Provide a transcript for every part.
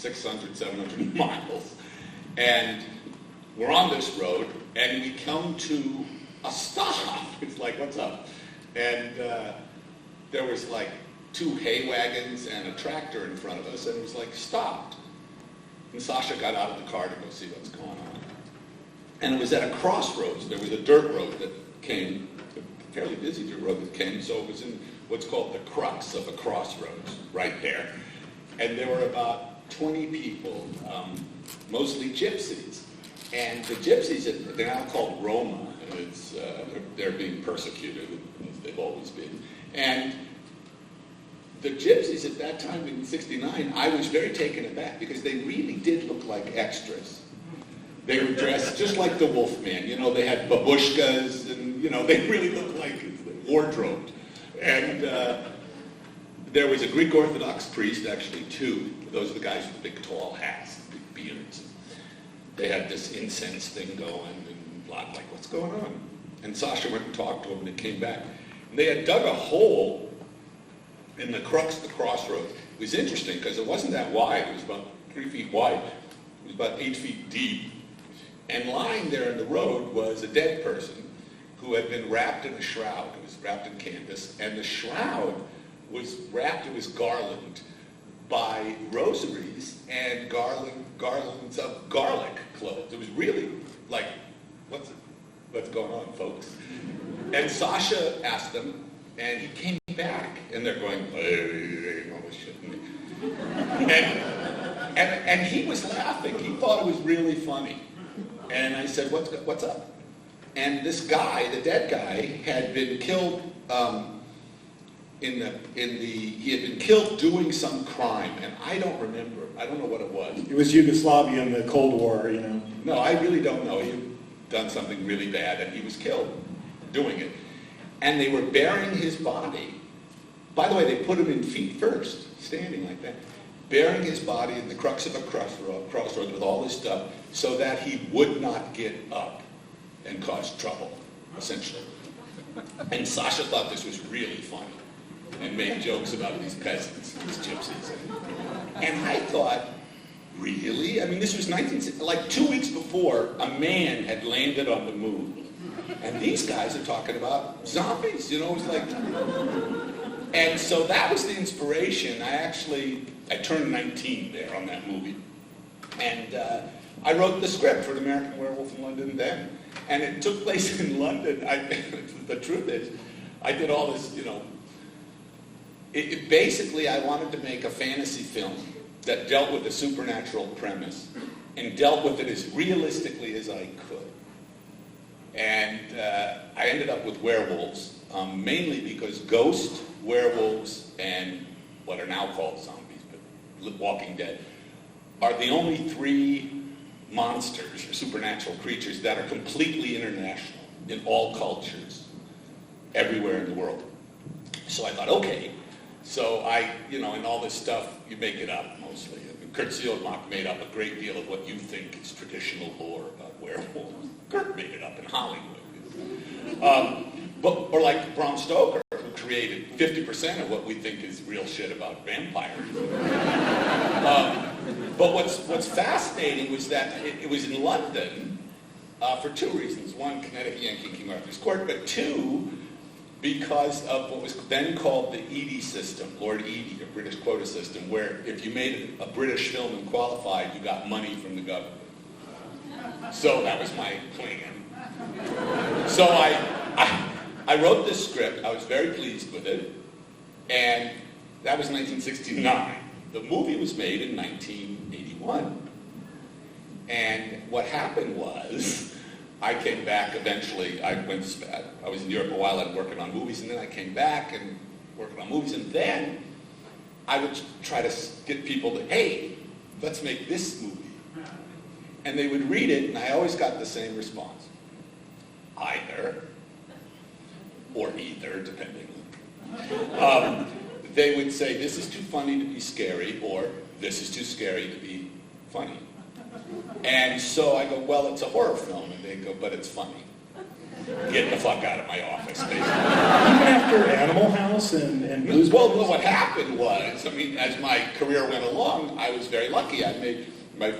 600, 700 miles. And we're on this road, and we come to a stop. It's like, what's up? And there was like 2 hay wagons and a tractor in front of us, and it was like, stopped. And Sasha got out of the car to go see what's going on. And it was at a crossroads. There was a dirt road that came, a fairly busy dirt road that came, so it was in what's called the crux of a crossroads, right there. And there were about 20 people, mostly gypsies. And the gypsies, they're now called Roma. It's, they're being persecuted, as they've always been. And the gypsies at that time in '69, I was very taken aback because they really did look like extras. They were dressed just like the Wolfman. You know, they had babushkas and, you know, they really looked like wardrobed. And there was a Greek Orthodox priest, actually, too. Those are the guys with the big tall hats, big beards. They had this incense thing going and blah, like, what's going on? And Sasha went and talked to them and it came back. And they had dug a hole in the crux of the crossroads. It was interesting because it wasn't that wide. It was about 3 feet wide. It was about 8 feet deep. And lying there in the road was a dead person who had been wrapped in a shroud. It was wrapped in canvas. And the shroud was wrapped, it was garlanded by rosaries and garlands of garlic cloves. It was really like, what's going on, folks? And Sasha asked them, and he came back, and they're going, hey, all this shit. And he was laughing. He thought it was really funny. And I said, what's up? And this guy, the dead guy, had been killed he had been killed doing some crime, and I don't remember. I don't know what it was. It was Yugoslavia in the Cold War, you know. No, I really don't know. He had done something really bad, and he was killed doing it. And they were burying his body. By the way, they put him in feet first, standing like that, burying his body in the crux of a crossroads with all this stuff so that he would not get up and cause trouble, essentially. And Sasha thought this was really funny and made jokes about these peasants, these gypsies. And I thought, really? I mean, this was like 2 weeks before, a man had landed on the moon. And these guys are talking about zombies, you know, it was like... And so that was the inspiration. I turned 19 there on that movie. And I wrote the script for An American Werewolf in London then. And it took place in London. The truth is, I did all this, you know... Basically, I wanted to make a fantasy film that dealt with a supernatural premise and dealt with it as realistically as I could. And I ended up with werewolves, mainly because ghosts, werewolves, and what are now called zombies, but Walking Dead, are the only 3 monsters or supernatural creatures that are completely international in all cultures, everywhere in the world. So I thought, okay. So in all this stuff, you make it up mostly. Kurt Sielmach made up a great deal of what you think is traditional lore about werewolves. Kurt made it up in Hollywood. Or like Bram Stoker, who created 50% of what we think is real shit about vampires. But what's fascinating was that it was in London for 2 reasons. 1, Connecticut Yankee King Arthur's Court, but 2, because of what was then called the Eady system, Lord Eady, a British quota system, where if you made a British film and qualified, you got money from the government. So that was my plan. So I wrote this script. I was very pleased with it. And that was 1969. The movie was made in 1981. And what happened was, I came back eventually. I was in Europe a while. I'd working on movies, and then I came back and working on movies. And then I would try to get people to, hey, let's make this movie. And they would read it, and I always got the same response. Either, or either, depending. They would say, this is too funny to be scary, or this is too scary to be funny. And so I go, well, it's a horror film. And they go, but it's funny. get the fuck out of my office, basically. Even after Animal House and Blues Well, Brothers? what happened was, I mean, as my career went along, I was very lucky. I made my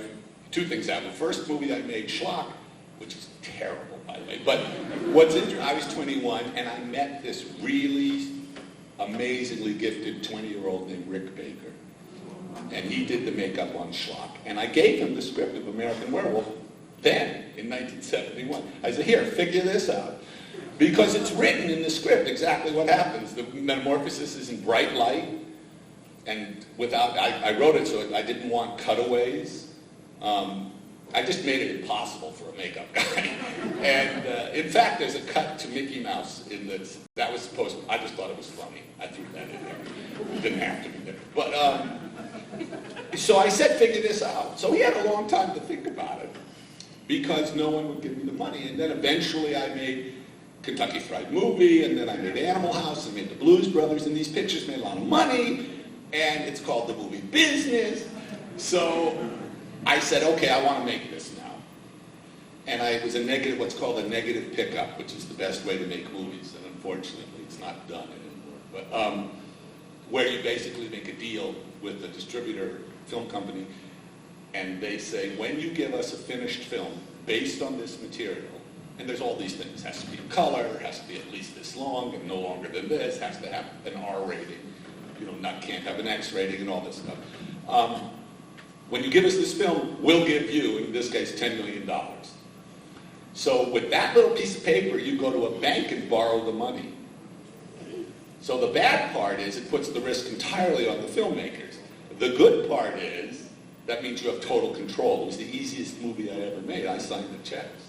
two things happened. The first movie I made, Schlock, which is terrible, by the way. But what's interesting, I was 21, and I met this really amazingly gifted 20-year-old named Rick Baker. And he did the makeup on Schlock. And I gave him the script of American Werewolf then, in 1971. I said, here, figure this out. Because it's written in the script exactly what happens. The metamorphosis is in bright light, and I wrote it so I didn't want cutaways. I just made it impossible for a makeup guy. And in fact, there's a cut to Mickey Mouse in this. That was supposed to, I just thought it was funny. I threw that in there. It didn't have to be there. But, so I said, figure this out. So he had a long time to think about it, because no one would give me the money. And then eventually I made Kentucky Fried Movie, and then I made Animal House, and made the Blues Brothers, and these pictures made a lot of money, and it's called the movie business. So I said, okay, I want to make this now. And it was what's called a negative pickup, which is the best way to make movies, and unfortunately it's not done anymore. But where you basically make a deal with the distributor film company, and they say, when you give us a finished film based on this material, and there's all these things, has to be in color, has to be at least this long, and no longer than this, has to have an R rating, can't have an X rating, and all this stuff. When you give us this film, we'll give you, in this case, $10 million. So with that little piece of paper, you go to a bank and borrow the money. So the bad part is it puts the risk entirely on the filmmakers. The good part is that means you have total control. It was the easiest movie I ever made. I signed the checks.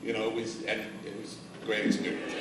It was a great experience.